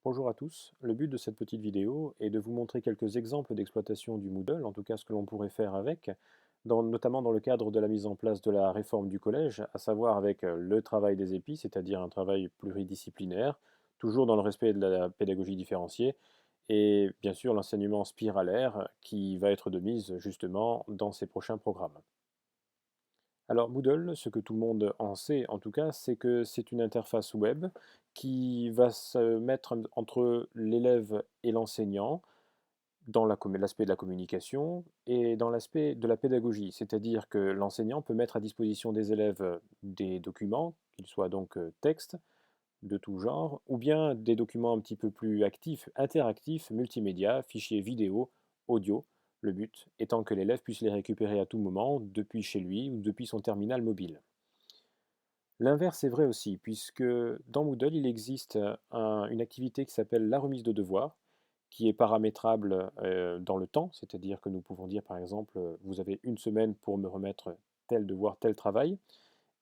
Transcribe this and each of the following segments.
Bonjour à tous, le but de cette petite vidéo est de vous montrer quelques exemples d'exploitation du Moodle, en tout cas ce que l'on pourrait faire avec, notamment dans le cadre de la mise en place de la réforme du collège, à savoir avec le travail des épis, c'est-à-dire un travail pluridisciplinaire, toujours dans le respect de la pédagogie différenciée, et bien sûr l'enseignement spiralaire qui va être de mise justement dans ces prochains programmes. Alors Moodle, ce que tout le monde en sait en tout cas, c'est que c'est une interface web qui va se mettre entre l'élève et l'enseignant dans l'aspect de la communication et dans l'aspect de la pédagogie. C'est-à-dire que l'enseignant peut mettre à disposition des élèves des documents, qu'ils soient donc textes de tout genre, ou bien des documents un petit peu plus actifs, interactifs, multimédia, fichiers vidéo, audio, le but étant que l'élève puisse les récupérer à tout moment depuis chez lui ou depuis son terminal mobile. L'inverse est vrai aussi, puisque dans Moodle, il existe une activité qui s'appelle la remise de devoirs, qui est paramétrable dans le temps, c'est-à-dire que nous pouvons dire par exemple, vous avez une semaine pour me remettre tel devoir, tel travail,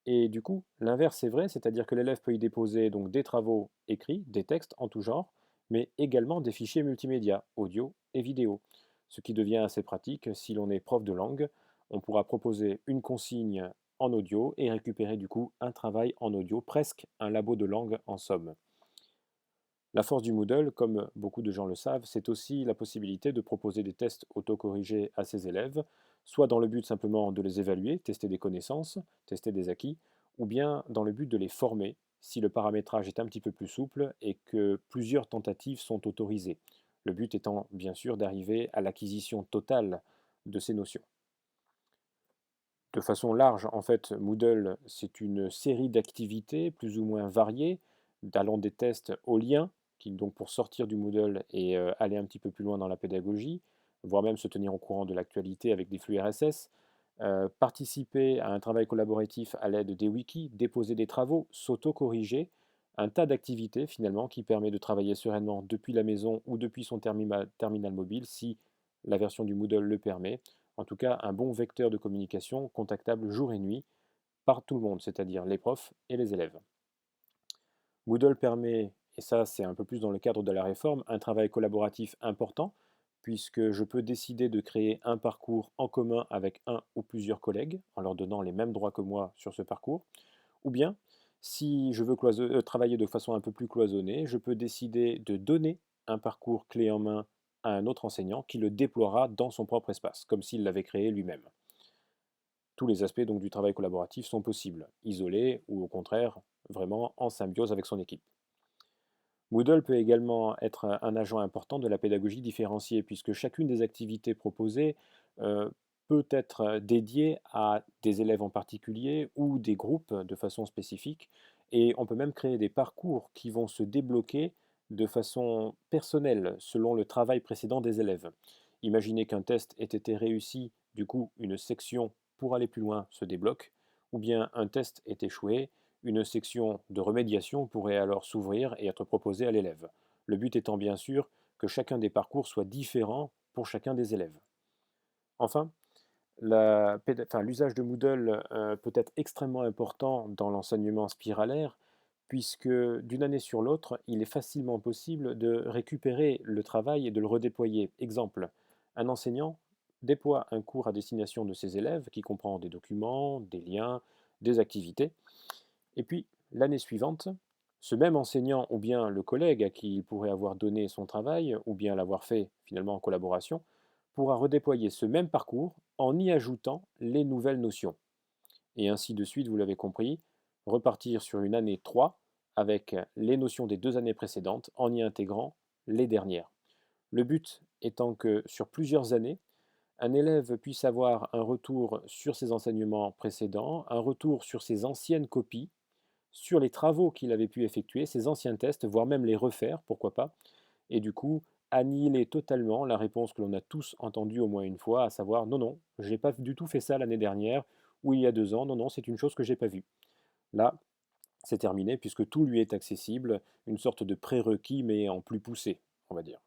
et du coup, l'inverse est vrai, c'est-à-dire que l'élève peut y déposer donc des travaux écrits, des textes en tout genre, mais également des fichiers multimédia, audio et vidéo. Ce qui devient assez pratique si l'on est prof de langue, on pourra proposer une consigne en audio et récupérer du coup un travail en audio, presque un labo de langue en somme. La force du Moodle, comme beaucoup de gens le savent, c'est aussi la possibilité de proposer des tests autocorrigés à ses élèves, soit dans le but simplement de les évaluer, tester des connaissances, tester des acquis, ou bien dans le but de les former, si le paramétrage est un petit peu plus souple et que plusieurs tentatives sont autorisées. Le but étant bien sûr d'arriver à l'acquisition totale de ces notions. De façon large, en fait, Moodle, c'est une série d'activités plus ou moins variées, allant des tests aux liens, qui donc pour sortir du Moodle et aller un petit peu plus loin dans la pédagogie, voire même se tenir au courant de l'actualité avec des flux RSS, participer à un travail collaboratif à l'aide des wikis, déposer des travaux, s'auto-corriger, un tas d'activités finalement qui permet de travailler sereinement depuis la maison ou depuis son terminal mobile si la version du Moodle le permet. En tout cas, un bon vecteur de communication contactable jour et nuit par tout le monde, c'est-à-dire les profs et les élèves. Moodle permet, et ça c'est un peu plus dans le cadre de la réforme, un travail collaboratif important, puisque je peux décider de créer un parcours en commun avec un ou plusieurs collègues, en leur donnant les mêmes droits que moi sur ce parcours, ou bien, si je veux travailler de façon un peu plus cloisonnée, je peux décider de donner un parcours clé en main à un autre enseignant qui le déploiera dans son propre espace, comme s'il l'avait créé lui-même. Tous les aspects donc du travail collaboratif sont possibles, isolés ou au contraire vraiment en symbiose avec son équipe. Moodle peut également être un agent important de la pédagogie différenciée puisque chacune des activités proposées euh, peut être dédiée à des élèves en particulier ou des groupes de façon spécifique et on peut même créer des parcours qui vont se débloquer de façon personnelle selon le travail précédent des élèves. Imaginez qu'un test ait été réussi, du coup une section pour aller plus loin se débloque, ou bien un test est échoué, une section de remédiation pourrait alors s'ouvrir et être proposée à l'élève. Le but étant bien sûr que chacun des parcours soit différent pour chacun des élèves. Enfin, l'usage de Moodle peut être extrêmement important dans l'enseignement spiralaire, puisque d'une année sur l'autre, il est facilement possible de récupérer le travail et de le redéployer. Exemple, un enseignant déploie un cours à destination de ses élèves qui comprend des documents, des liens, des activités, et puis, l'année suivante, ce même enseignant ou bien le collègue à qui il pourrait avoir donné son travail, ou bien l'avoir fait finalement en collaboration, pourra redéployer ce même parcours en y ajoutant les nouvelles notions. Et ainsi de suite, vous l'avez compris, repartir sur une année 3 avec les notions des 2 années précédentes en y intégrant les dernières. Le but étant que sur plusieurs années, un élève puisse avoir un retour sur ses enseignements précédents, un retour sur ses anciennes copies, sur les travaux qu'il avait pu effectuer, ses anciens tests, voire même les refaire, pourquoi pas, et du coup annihiler totalement la réponse que l'on a tous entendue au moins une fois, à savoir non, non, je n'ai pas du tout fait ça l'année dernière ou il y a 2 ans, non, non, c'est une chose que j'ai pas vue. Là, c'est terminé puisque tout lui est accessible, une sorte de prérequis mais en plus poussé, on va dire.